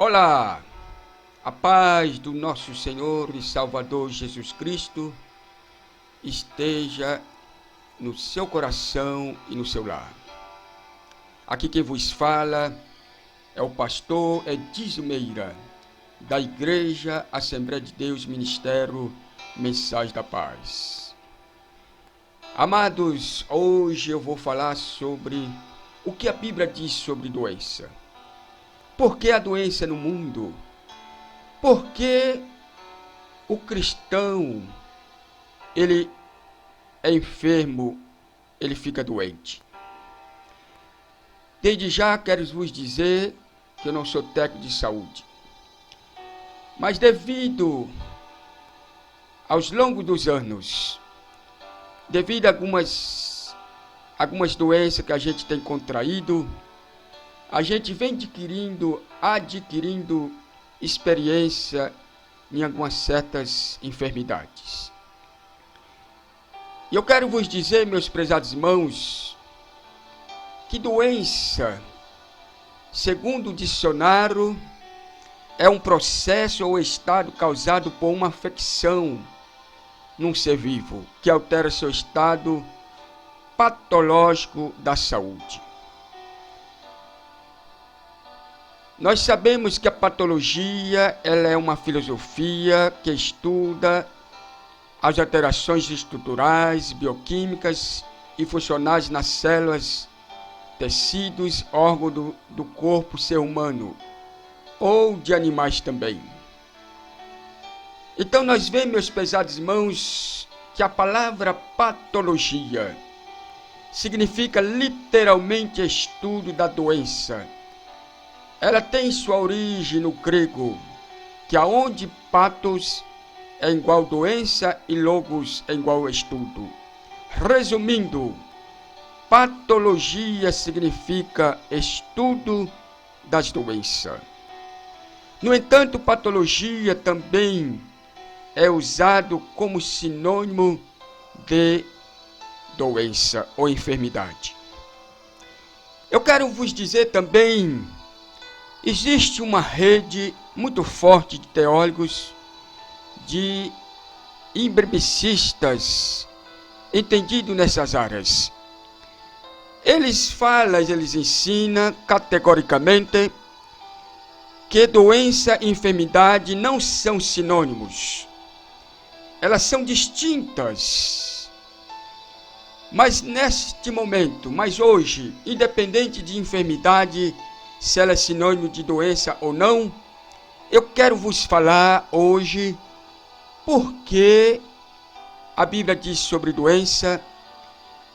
Olá, a paz do nosso Senhor e Salvador Jesus Cristo esteja no seu coração e no seu lar. Aqui quem vos fala é o pastor Edísio Meira, da Igreja Assembleia de Deus Ministério Mensagem da Paz. Amados, hoje eu vou falar sobre o que a Bíblia diz sobre doença. Por que a doença no mundo? Por que o cristão, ele é enfermo, ele fica doente? Desde já quero vos dizer que eu não sou técnico de saúde. Mas devido aos longos dos anos, devido a algumas doenças que a gente tem contraído, a gente vem adquirindo experiência em algumas certas enfermidades. E eu quero vos dizer, meus prezados irmãos, que doença, segundo o dicionário, é um processo ou estado causado por uma afecção num ser vivo, que altera seu estado patológico da saúde. Nós sabemos que a patologia ela é uma filosofia que estuda as alterações estruturais, bioquímicas e funcionais nas células, tecidos, órgãos do corpo ser humano ou de animais também. Então nós vemos, meus pesados irmãos, que a palavra patologia significa literalmente estudo da doença. Ela tem sua origem no grego, que aonde patos é igual doença e logos é igual estudo. Resumindo, patologia significa estudo das doenças. No entanto, patologia também é usado como sinônimo de doença ou enfermidade. Eu quero vos dizer também, existe uma rede muito forte de teólogos, de embriaguistas, entendidos nessas áreas. Eles ensinam categoricamente que doença e enfermidade não são sinônimos. Elas são distintas. Mas neste momento, hoje, independente de enfermidade, se ela é sinônimo de doença ou não, eu quero vos falar hoje por que a Bíblia diz sobre doença,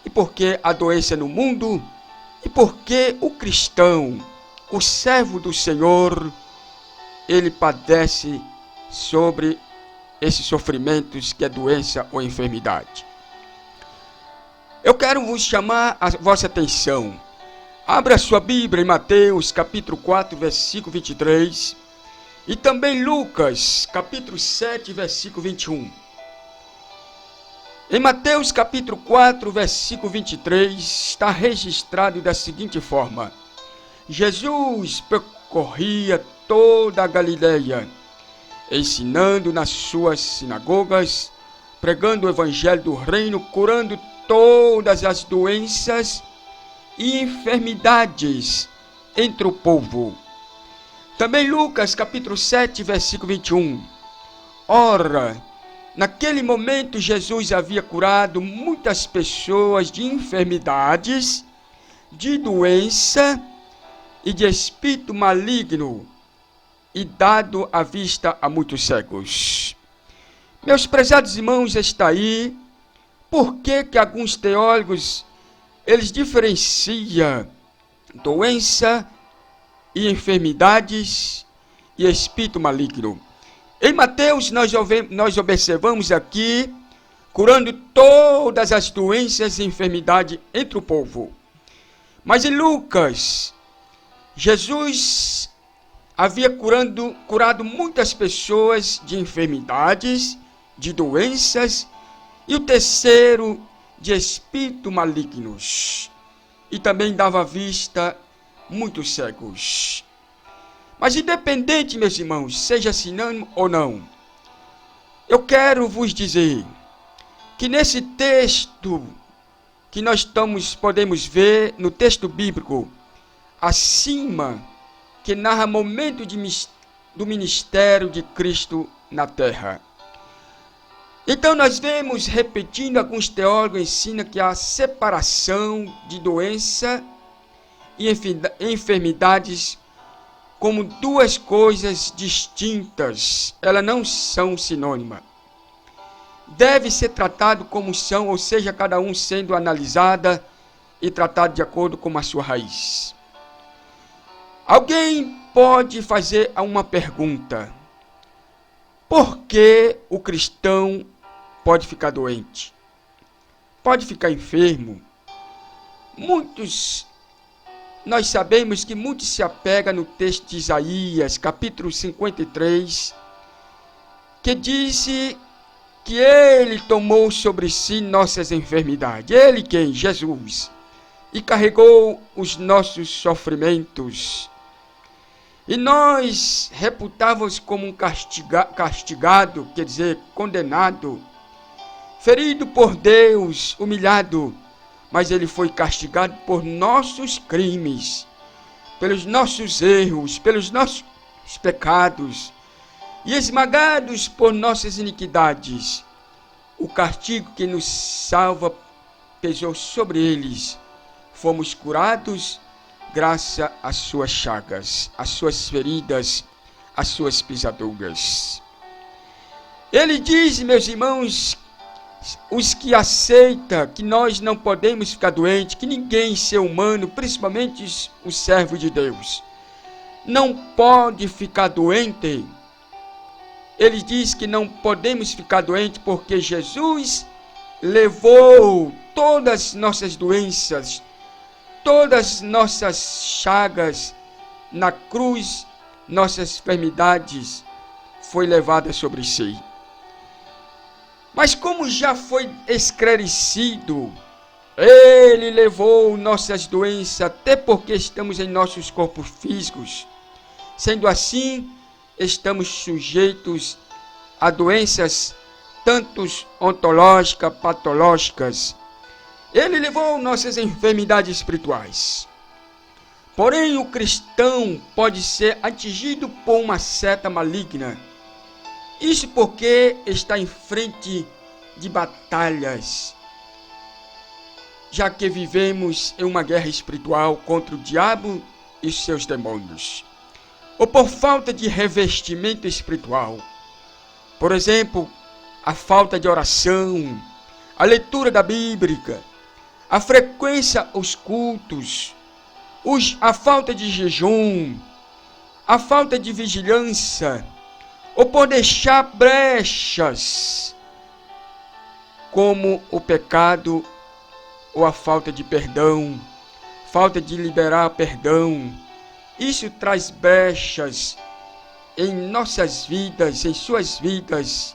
e por que a doença no mundo, e por que o cristão, o servo do Senhor, ele padece sobre esses sofrimentos que é doença ou enfermidade. Eu quero vos chamar a vossa atenção. Abra sua Bíblia em Mateus capítulo 4, versículo 23, e também Lucas capítulo 7, versículo 21. Em Mateus capítulo 4, versículo 23, está registrado da seguinte forma: Jesus percorria toda a Galileia, ensinando nas suas sinagogas, pregando o evangelho do reino, curando todas as doenças e enfermidades entre o povo. Também Lucas capítulo 7, versículo 21. Ora, naquele momento Jesus havia curado muitas pessoas de enfermidades, de doença e de espírito maligno, e dado a vista a muitos cegos. Meus prezados irmãos, está aí por que alguns teólogos eles diferenciam doença e enfermidades e espírito maligno. Em Mateus nós observamos aqui curando todas as doenças e enfermidades entre o povo. Mas em Lucas, Jesus havia curado muitas pessoas de enfermidades, de doenças, e o terceiro de espíritos malignos, e também dava vista muitos cegos. Mas independente, meus irmãos, seja sinônimo ou não, eu quero vos dizer que nesse texto que nós podemos ver no texto bíblico, acima, que narra momento do ministério de Cristo na terra. Então nós vemos, repetindo, alguns teólogos ensinam que a separação de doença e enfermidades como duas coisas distintas, elas não são sinônimas. Deve ser tratado como são, ou seja, cada um sendo analisada e tratado de acordo com a sua raiz. Alguém pode fazer uma pergunta: por que o cristão pode ficar doente? Pode ficar enfermo? Nós sabemos que muitos se apegam no texto de Isaías, capítulo 53, que diz que ele tomou sobre si nossas enfermidades. Ele quem? Jesus. E carregou os nossos sofrimentos. E nós reputávamos como um castigado, quer dizer, condenado, ferido por Deus, humilhado, mas ele foi castigado por nossos crimes, pelos nossos erros, pelos nossos pecados, e esmagados por nossas iniquidades. O castigo que nos salva pesou sobre eles. Fomos curados graças às suas chagas, às suas feridas, às suas pisaduras. Ele diz, meus irmãos, os que aceitam que nós não podemos ficar doentes, que ninguém, ser humano, principalmente o servo de Deus, não pode ficar doente. Ele diz que não podemos ficar doentes porque Jesus levou todas as nossas doenças, todas as nossas chagas na cruz, nossas enfermidades foi levada sobre si. Mas como já foi esclarecido, ele levou nossas doenças, até porque estamos em nossos corpos físicos. Sendo assim, estamos sujeitos a doenças tanto ontológicas, patológicas. Ele levou nossas enfermidades espirituais. Porém, o cristão pode ser atingido por uma seta maligna. Isso porque está em frente de batalhas, já que vivemos em uma guerra espiritual contra o diabo e seus demônios. Ou por falta de revestimento espiritual. Por exemplo, a falta de oração, a leitura da Bíblia, a frequência aos cultos, a falta de jejum, a falta de vigilância, ou por deixar brechas, como o pecado ou a falta de perdão, falta de liberar perdão. Isso traz brechas em nossas vidas, em suas vidas,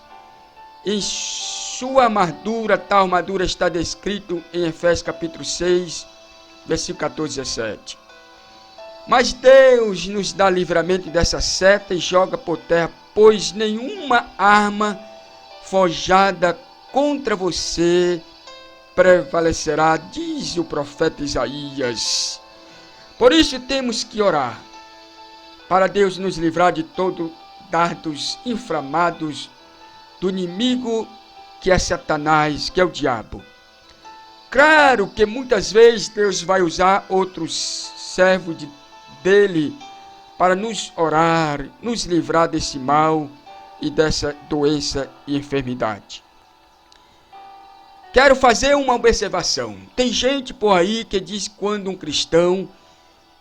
em sua armadura. Tal armadura está descrito em Efésios capítulo 6, versículo 14 a 17. Mas Deus nos dá livramento dessa seta e joga por terra, pois nenhuma arma forjada contra você prevalecerá, diz o profeta Isaías. Por isso temos que orar, para Deus nos livrar de todo dardos inflamados do inimigo, que é Satanás, que é o diabo. Claro que muitas vezes Deus vai usar outros servos dele para nos orar, nos livrar desse mal e dessa doença e enfermidade. Quero fazer uma observação. Tem gente por aí que diz que quando um cristão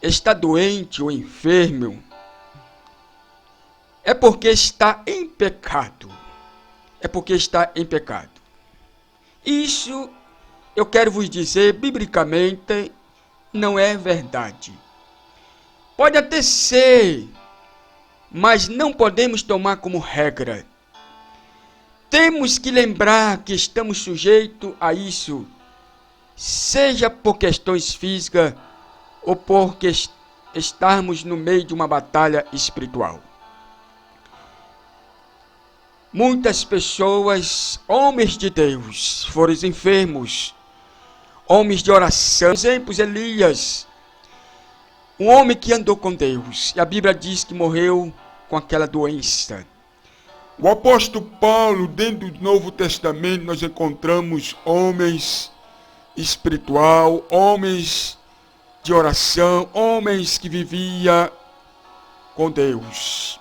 está doente ou enfermo, é porque está em pecado. É porque está em pecado. Isso, eu quero vos dizer, biblicamente, não é verdade. Pode até ser, mas não podemos tomar como regra. Temos que lembrar que estamos sujeitos a isso, seja por questões físicas ou por estarmos no meio de uma batalha espiritual. Muitas pessoas, homens de Deus, foram enfermos, homens de oração. Exemplos, Elias, um homem que andou com Deus, e a Bíblia diz que morreu com aquela doença. O apóstolo Paulo, dentro do Novo Testamento, nós encontramos homens espiritual, homens de oração, homens que viviam com Deus.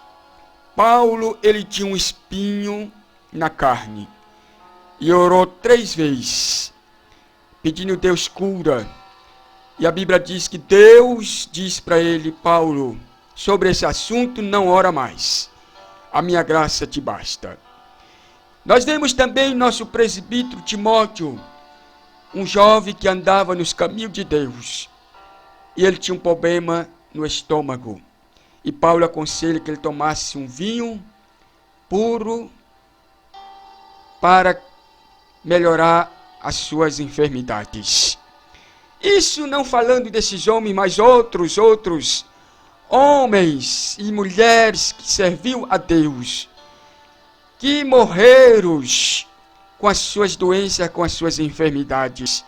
Paulo, ele tinha um espinho na carne e orou 3 vezes, pedindo Deus cura. E a Bíblia diz que Deus diz para ele: Paulo, sobre esse assunto não ora mais, a minha graça te basta. Nós vemos também nosso presbítero Timóteo, um jovem que andava nos caminhos de Deus, e ele tinha um problema no estômago. E Paulo aconselha que ele tomasse um vinho puro para melhorar as suas enfermidades. Isso não falando desses homens, mas outros homens e mulheres que serviam a Deus, que morreram com as suas doenças, com as suas enfermidades.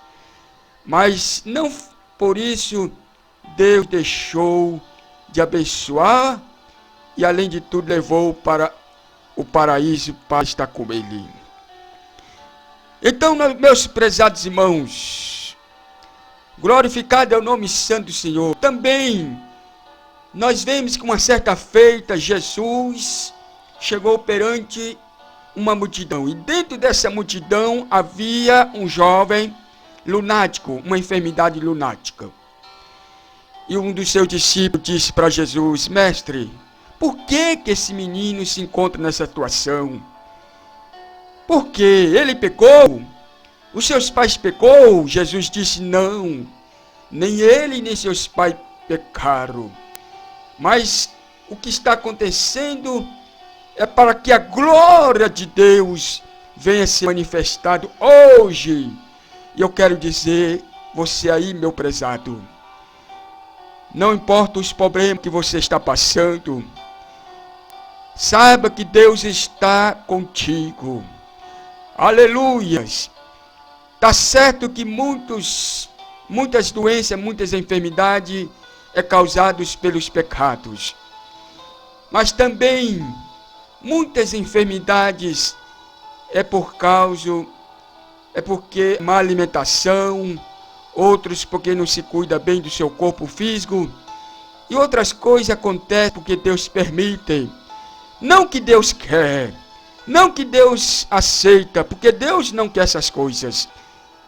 Mas não por isso Deus deixou de abençoar e, além de tudo, levou para o paraíso para estar com Ele. Então, meus prezados irmãos, glorificado é o nome santo do Senhor. Também nós vemos que uma certa feita Jesus chegou perante uma multidão, e dentro dessa multidão havia um jovem lunático, uma enfermidade lunática. E um dos seus discípulos disse para Jesus: Mestre, por que esse menino se encontra nessa situação? Porque ele pecou? Os seus pais pecou? Jesus disse: não, nem ele nem seus pais pecaram. Mas o que está acontecendo é para que a glória de Deus venha ser manifestada hoje. E eu quero dizer, você aí, meu prezado, não importa os problemas que você está passando, saiba que Deus está contigo. Aleluias! Está certo que muitas doenças, muitas enfermidades é causadas pelos pecados. Mas também muitas enfermidades é porque má alimentação, outros porque não se cuida bem do seu corpo físico, e outras coisas acontecem porque Deus permite. Não que Deus quer, não que Deus aceita, porque Deus não quer essas coisas.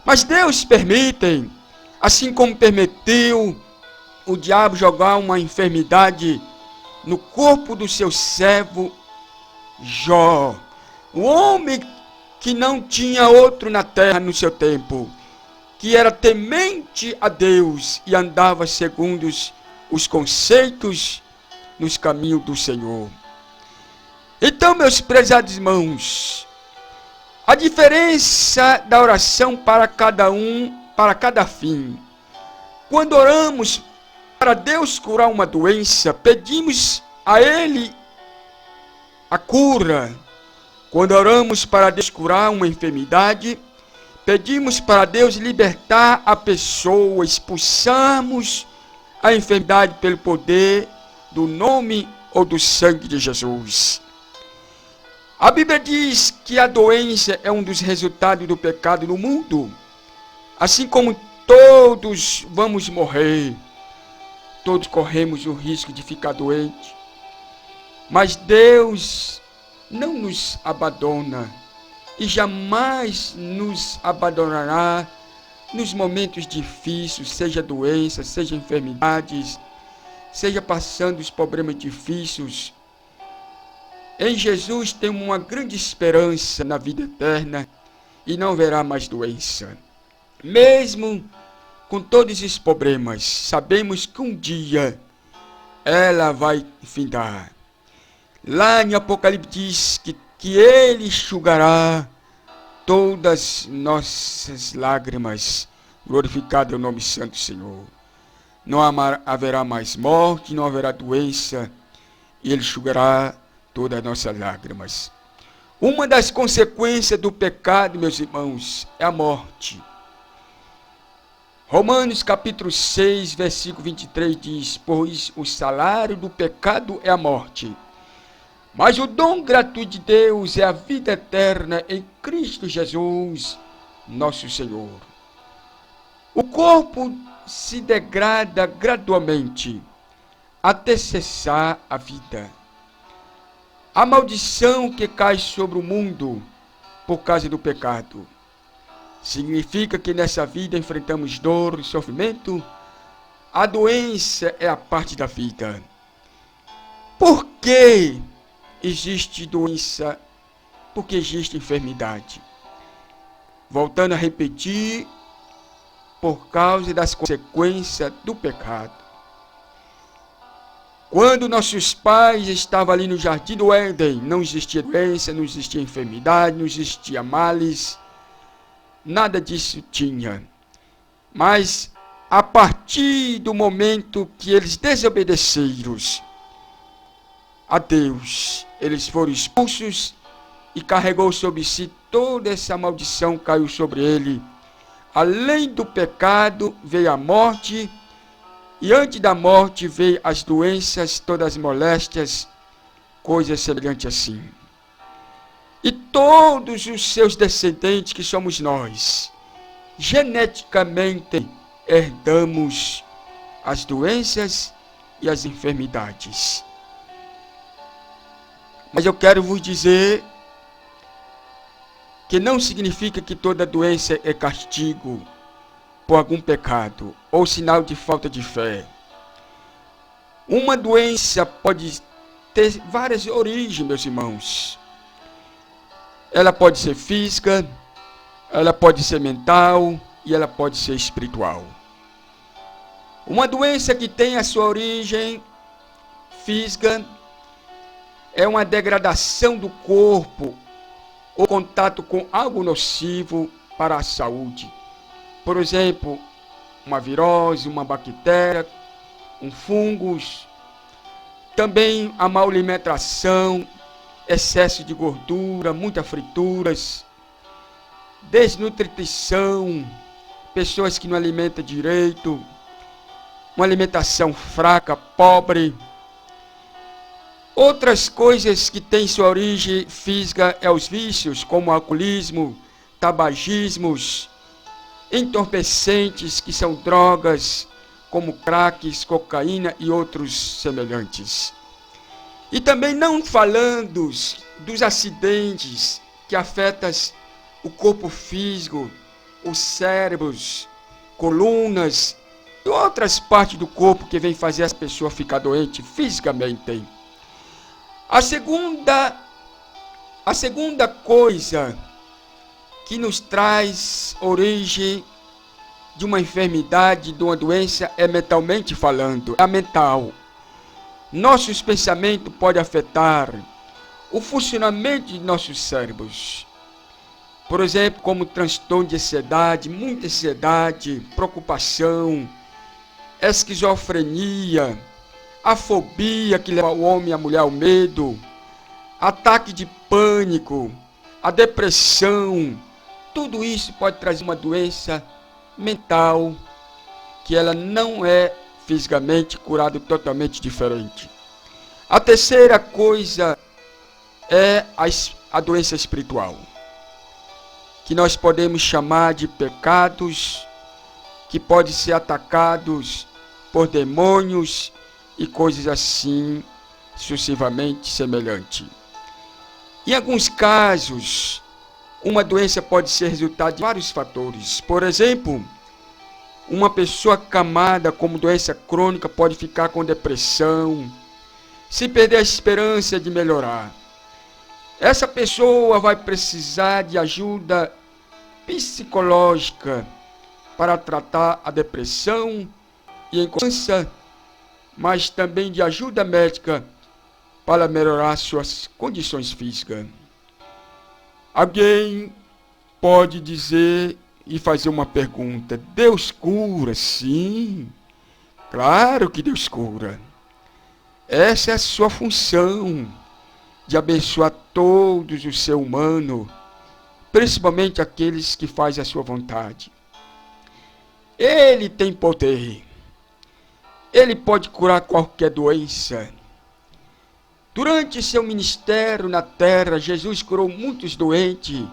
Mas Deus permite, assim como permitiu o diabo jogar uma enfermidade no corpo do seu servo Jó, o homem que não tinha outro na terra no seu tempo, que era temente a Deus e andava segundo os conceitos nos caminhos do Senhor. Então, meus prezados irmãos, a diferença da oração para cada fim. Quando oramos para Deus curar uma doença, pedimos a Ele a cura. Quando oramos para Deus curar uma enfermidade, pedimos para Deus libertar a pessoa, expulsarmos a enfermidade pelo poder do nome ou do sangue de Jesus. A Bíblia diz que a doença é um dos resultados do pecado no mundo. Assim como todos vamos morrer, todos corremos o risco de ficar doente. Mas Deus não nos abandona e jamais nos abandonará nos momentos difíceis, seja doença, seja enfermidades, seja passando os problemas difíceis. Em Jesus tem uma grande esperança na vida eterna e não haverá mais doença. Mesmo com todos esses problemas, sabemos que um dia ela vai findar. Lá em Apocalipse diz que Ele enxugará todas nossas lágrimas. Glorificado é o nome santo do Senhor. não haverá mais morte, não haverá doença, e Ele enxugará todas as nossas lágrimas. Uma das consequências do pecado, meus irmãos, é a morte. Romanos capítulo 6, versículo 23 diz: pois o salário do pecado é a morte, mas o dom gratuito de Deus é a vida eterna em Cristo Jesus, nosso Senhor. O corpo se degrada gradualmente até cessar a vida. A maldição que cai sobre o mundo por causa do pecado significa que nessa vida enfrentamos dor e sofrimento. A doença é a parte da vida. Por que existe doença? Porque existe enfermidade. Voltando a repetir, por causa das consequências do pecado. Quando nossos pais estavam ali no jardim do Éden, não existia doença, não existia enfermidade, não existia males, nada disso tinha. Mas a partir do momento que eles desobedeceram a Deus, eles foram expulsos e carregou sobre si toda essa maldição, caiu sobre ele. Além do pecado veio a morte, e antes da morte veio as doenças, todas as moléstias, coisas semelhantes assim. E todos os seus descendentes, que somos nós, geneticamente herdamos as doenças e as enfermidades. Mas eu quero vos dizer que não significa que toda doença é castigo por algum pecado ou sinal de falta de fé. Uma doença pode ter várias origens, meus irmãos. Ela pode ser física, ela pode ser mental e ela pode ser espiritual. Uma doença que tem a sua origem física é uma degradação do corpo ou contato com algo nocivo para a saúde. Por exemplo, uma virose, uma bactéria, um fungos. Também a má alimentação, excesso de gordura, muitas frituras, desnutrição, pessoas que não alimentam direito, uma alimentação fraca, pobre. Outras coisas que têm sua origem física é os vícios, como alcoolismo, tabagismos, entorpecentes, que são drogas, como crack, cocaína e outros semelhantes. E também não falando dos acidentes que afetam o corpo físico, os cérebros, colunas e outras partes do corpo que vem fazer as pessoas ficar doentes fisicamente. A segunda coisa que nos traz origem de uma enfermidade, de uma doença, é mentalmente falando, é a mental. Nossos pensamentos podem afetar o funcionamento de nossos cérebros. Por exemplo, como transtorno de ansiedade, muita ansiedade, preocupação, esquizofrenia, a fobia que leva o homem e a mulher ao medo, ataque de pânico, a depressão, tudo isso pode trazer uma doença mental que ela não é fisicamente curada, totalmente diferente. A terceira coisa é a doença espiritual, que nós podemos chamar de pecados, que podem ser atacados por demônios e coisas assim sucessivamente semelhantes. Em alguns casos, uma doença pode ser resultado de vários fatores. Por exemplo, uma pessoa acamada como doença crônica pode ficar com depressão, se perder a esperança de melhorar. Essa pessoa vai precisar de ajuda psicológica para tratar a depressão e a inconstância, mas também de ajuda médica para melhorar suas condições físicas. Alguém pode dizer e fazer uma pergunta: Deus cura? Sim. Claro que Deus cura. Essa é a sua função, de abençoar todos o ser humano, principalmente aqueles que fazem a sua vontade. Ele tem poder. Ele pode curar qualquer doença. Durante seu ministério na terra, Jesus curou muitos doentes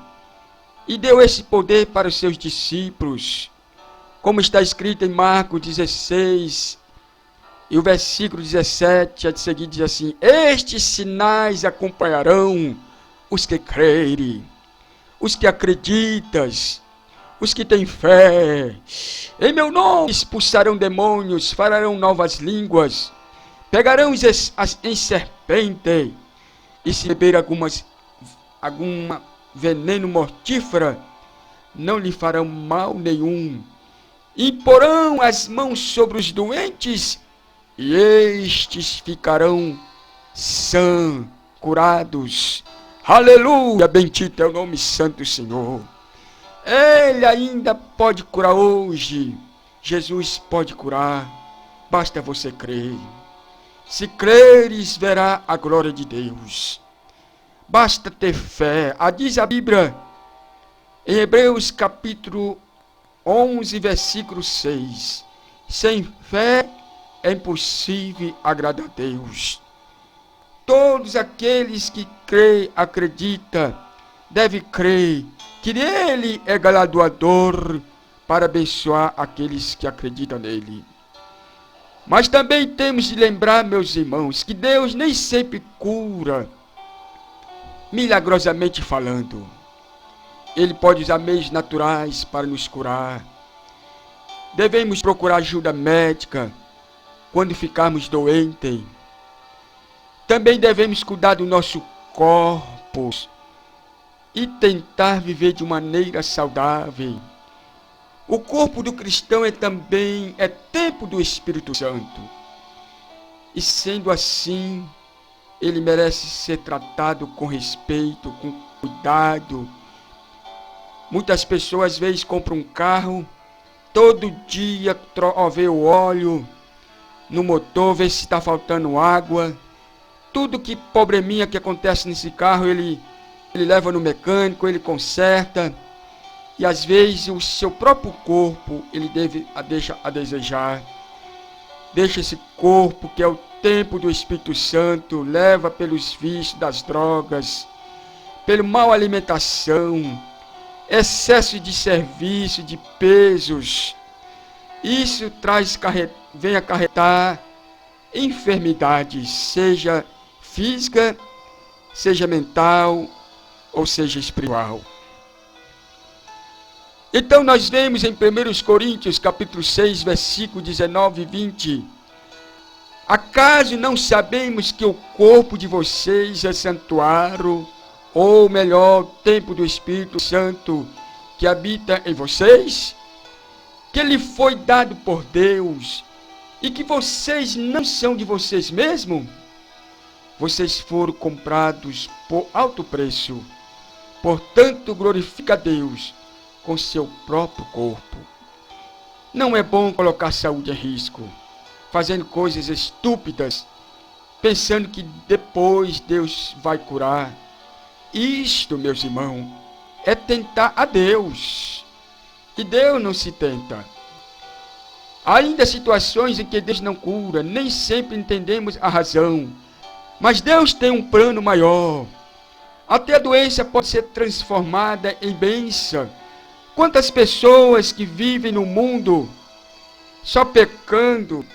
e deu esse poder para os seus discípulos. Como está escrito em Marcos 16, e o versículo 17 a de seguir diz assim: estes sinais acompanharão os que crerem, os que acreditam, os que têm fé. Em meu nome expulsarão demônios, falarão novas línguas, pegarão em serpente, e se beber alguma veneno mortífera, não lhe farão mal nenhum. Imporão as mãos sobre os doentes, e estes ficarão sãos, curados. Aleluia, bendito é o nome santo do Senhor. Ele ainda pode curar hoje. Jesus pode curar, basta você crer. Se creres, verá a glória de Deus. Basta ter fé. Diz a Bíblia, em Hebreus capítulo 11, versículo 6. Sem fé é impossível agradar a Deus. Todos aqueles que creem, acreditam, devem crer que Ele é galardoador para abençoar aqueles que acreditam nele. Mas também temos de lembrar, meus irmãos, que Deus nem sempre cura, milagrosamente falando. Ele pode usar meios naturais para nos curar. Devemos procurar ajuda médica quando ficarmos doentes. Também devemos cuidar do nosso corpo e tentar viver de maneira saudável. O corpo do cristão também é templo do Espírito Santo. E sendo assim, ele merece ser tratado com respeito, com cuidado. Muitas pessoas às vezes compram um carro, todo dia vê o óleo no motor, vê se está faltando água. Tudo que probleminha que acontece nesse carro, ele leva no mecânico, ele conserta. E às vezes o seu próprio corpo, ele deixa a desejar. Deixa esse corpo, que é o templo do Espírito Santo, leva pelos vícios das drogas, pela mal alimentação, excesso de serviço, de pesos. Isso vem acarretar enfermidades, seja física, seja mental ou seja espiritual. Então nós vemos em 1 Coríntios capítulo 6, versículo 19 e 20. Acaso não sabemos que o corpo de vocês é santuário, ou melhor, templo do Espírito Santo que habita em vocês? Que lhe foi dado por Deus, e que vocês não são de vocês mesmos? Vocês foram comprados por alto preço. Portanto, glorifica a Deus com seu próprio corpo. Não é bom colocar a saúde em risco, fazendo coisas estúpidas, pensando que depois Deus vai curar. Isto, meus irmãos, é tentar a Deus. E Deus não se tenta. Ainda há situações em que Deus não cura, nem sempre entendemos a razão. Mas Deus tem um plano maior. Até a doença pode ser transformada em bênção. Quantas pessoas que vivem no mundo só pecando,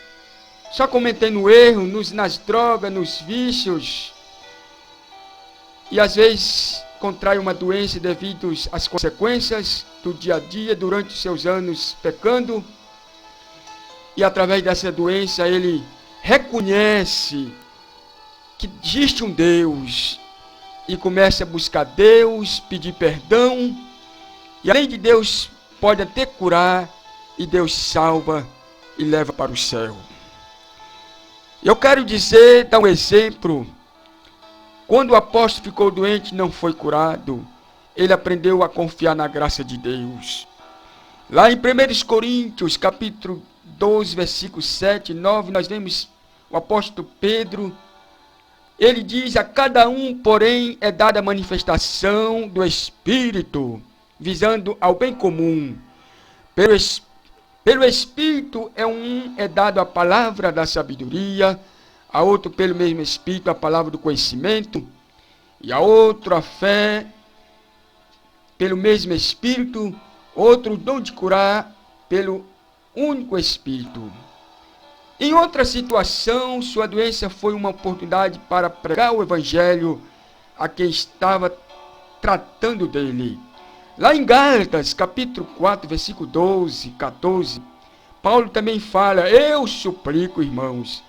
só cometendo erro nas drogas, nos vícios, e às vezes contrai uma doença devido às consequências do dia a dia durante os seus anos pecando, e através dessa doença ele reconhece que existe um Deus e começa a buscar Deus, pedir perdão. E além de Deus, pode até curar, e Deus salva e leva para o céu. Eu quero dar um exemplo. Quando o apóstolo ficou doente e não foi curado, ele aprendeu a confiar na graça de Deus. Lá em 1 Coríntios, capítulo 12, versículo 7 e 9, nós vemos o apóstolo Pedro. Ele diz: a cada um, porém, é dada a manifestação do Espírito, visando ao bem comum. Pelo Espírito, é dado a palavra da sabedoria, a outro, pelo mesmo Espírito, a palavra do conhecimento, e a outro, a fé, pelo mesmo Espírito, outro, o dom de curar, pelo único Espírito. Em outra situação, sua doença foi uma oportunidade para pregar o Evangelho a quem estava tratando dele. Lá em Gálatas, capítulo 4, versículo 12, 14, Paulo também fala: eu suplico, irmãos,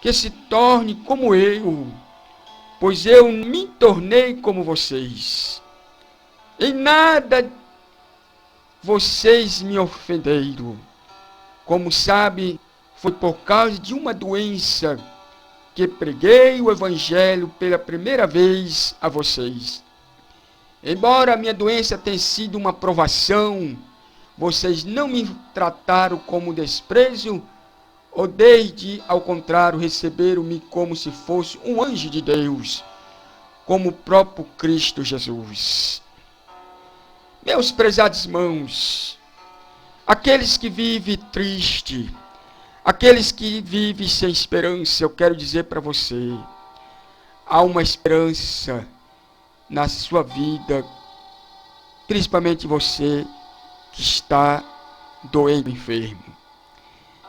que se torne como eu, pois eu me tornei como vocês. Em nada vocês me ofenderam. Como sabe, foi por causa de uma doença que preguei o Evangelho pela primeira vez a vocês. Embora a minha doença tenha sido uma provação, vocês não me trataram como desprezo, ou desde, ao contrário, receberam-me como se fosse um anjo de Deus, como o próprio Cristo Jesus. Meus prezados irmãos, aqueles que vivem triste, aqueles que vivem sem esperança, eu quero dizer para você, há uma esperança na sua vida, principalmente você que está doente, enfermo.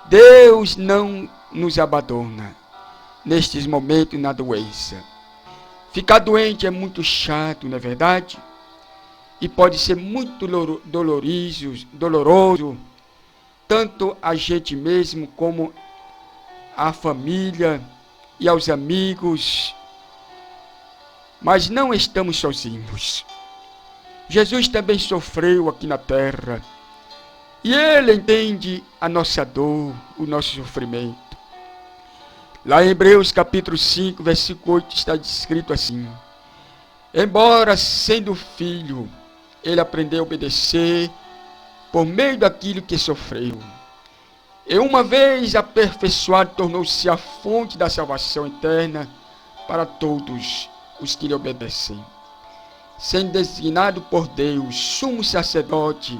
Deus não nos abandona nestes momentos na doença. Ficar doente é muito chato, não é verdade? E pode ser muito doloroso, tanto a gente mesmo como a família e aos amigos. Mas não estamos sozinhos. Jesus também sofreu aqui na terra. E Ele entende a nossa dor, o nosso sofrimento. Lá em Hebreus capítulo 5, versículo 8, está escrito assim: embora sendo filho, Ele aprendeu a obedecer por meio daquilo que sofreu. E uma vez aperfeiçoado, tornou-se a fonte da salvação eterna para todos os que lhe obedecem. Sendo designado por Deus sumo sacerdote,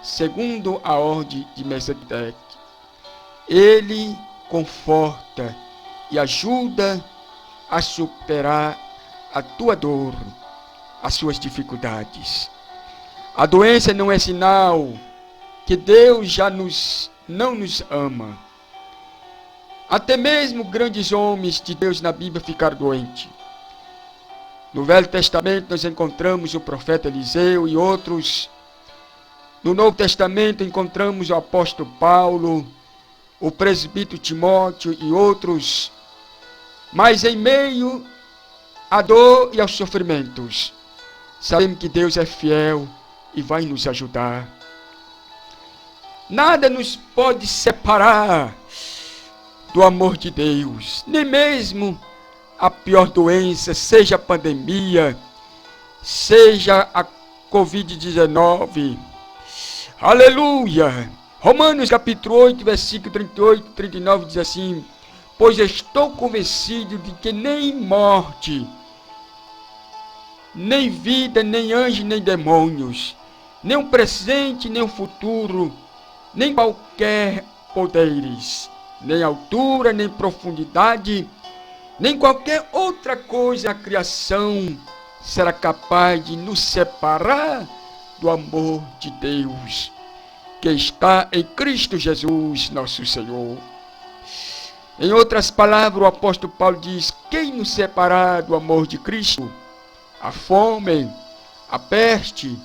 segundo a ordem de Melquisedeque, Ele conforta e ajuda a superar a tua dor, as suas dificuldades. A doença não é sinal que Deus já não nos ama. Até mesmo grandes homens de Deus na Bíblia ficaram doentes. No Velho Testamento nós encontramos o profeta Eliseu e outros. No Novo Testamento encontramos o apóstolo Paulo, o presbítero Timóteo e outros. Mas em meio à dor e aos sofrimentos, sabemos que Deus é fiel e vai nos ajudar. Nada nos pode separar do amor de Deus, nem mesmo a pior doença, seja a pandemia, seja a Covid-19. Aleluia! Romanos capítulo 8, versículo 38 e 39 diz assim: pois estou convencido de que nem morte, nem vida, nem anjos, nem demônios, nem o presente, nem o futuro, nem qualquer poderes, nem altura, nem profundidade, nem qualquer outra coisa na criação será capaz de nos separar do amor de Deus, que está em Cristo Jesus, nosso Senhor. Em outras palavras, o apóstolo Paulo diz: quem nos separar do amor de Cristo? A fome, a peste,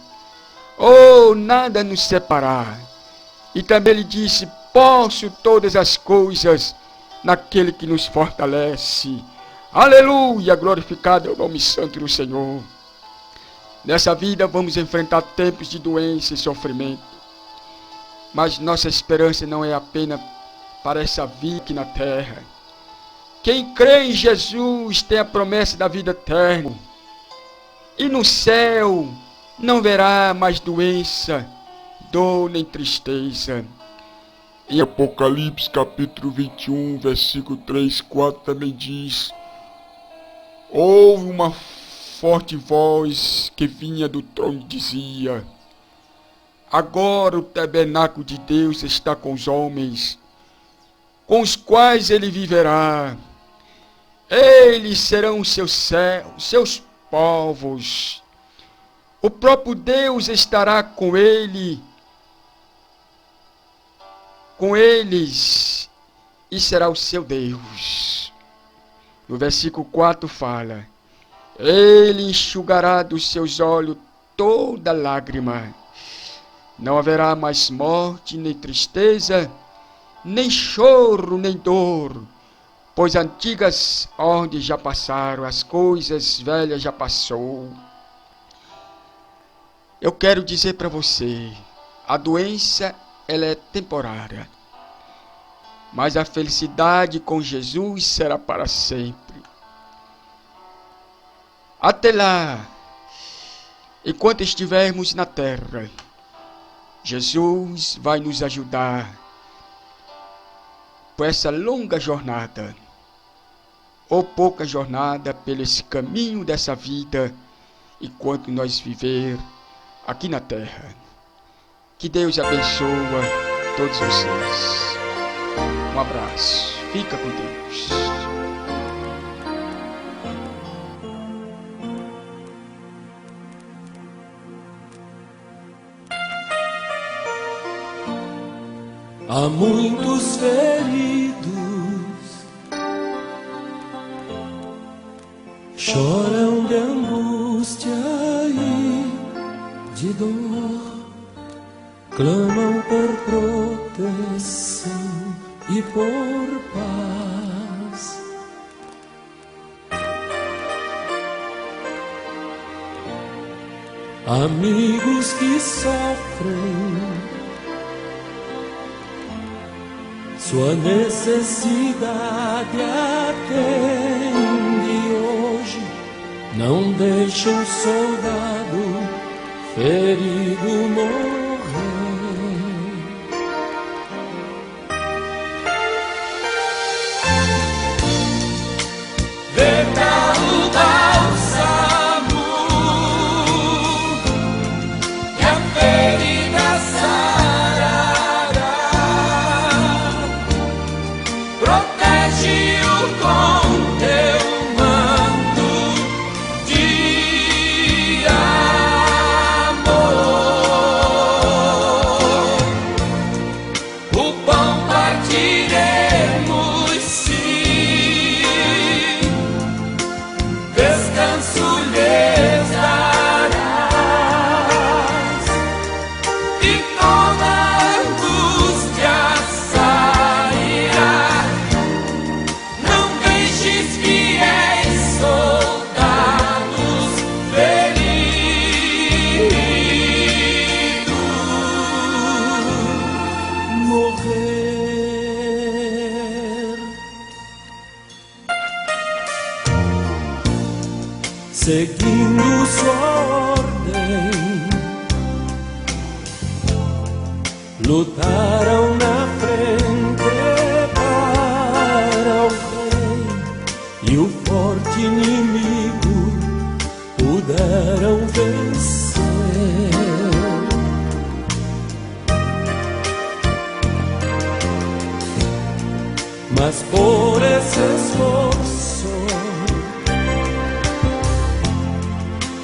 ou nada nos separar. E também ele disse: posso todas as coisas naquele que nos fortalece. Aleluia, glorificado é o nome santo do Senhor. Nessa vida vamos enfrentar tempos de doença e sofrimento, mas nossa esperança não é apenas para essa vida aqui na terra. Quem crê em Jesus tem a promessa da vida eterna, e no céu não verá mais doença, dor nem tristeza. Em Apocalipse capítulo 21, versículo 3, 4 também diz: houve uma forte voz que vinha do trono e dizia: agora o tabernáculo de Deus está com os homens, com os quais ele viverá. Eles serão seus povos. O próprio Deus estará com eles, e será o seu Deus. No versículo 4 fala: ele enxugará dos seus olhos toda lágrima. Não haverá mais morte, nem tristeza, nem choro, nem dor, pois antigas ordens já passaram, as coisas velhas já passou. Eu quero dizer para você, a doença ela é temporária, mas a felicidade com Jesus será para sempre. Até lá, enquanto estivermos na terra, Jesus vai nos ajudar por essa longa jornada, ou pouca jornada, pelo esse caminho dessa vida, enquanto nós viver aqui na terra. Que Deus abençoe todos vocês. Um abraço. Fica com Deus. Há muitos feridos, choram de angústia e de dor, clamam por proteção e por paz. Amigos que sofrem sua necessidade atende hoje. Não deixe um soldado ferido morrer. Verta o bálsamo e a ferida sarará. Protege-o com teu manto de amor. O pão partiremos, sim, descanso lhes darás, e toda angústia sairá. Não deixes fiéis soldados feridos morrer. Seguindo sua ordem, lutaram na frente para o rei, e o forte inimigo puderam vencer. Mas por esse esforço,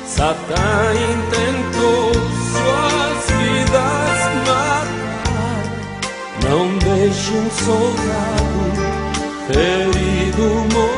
Satã intentou suas vidas matar. Não deixe um soldado ferido morrer.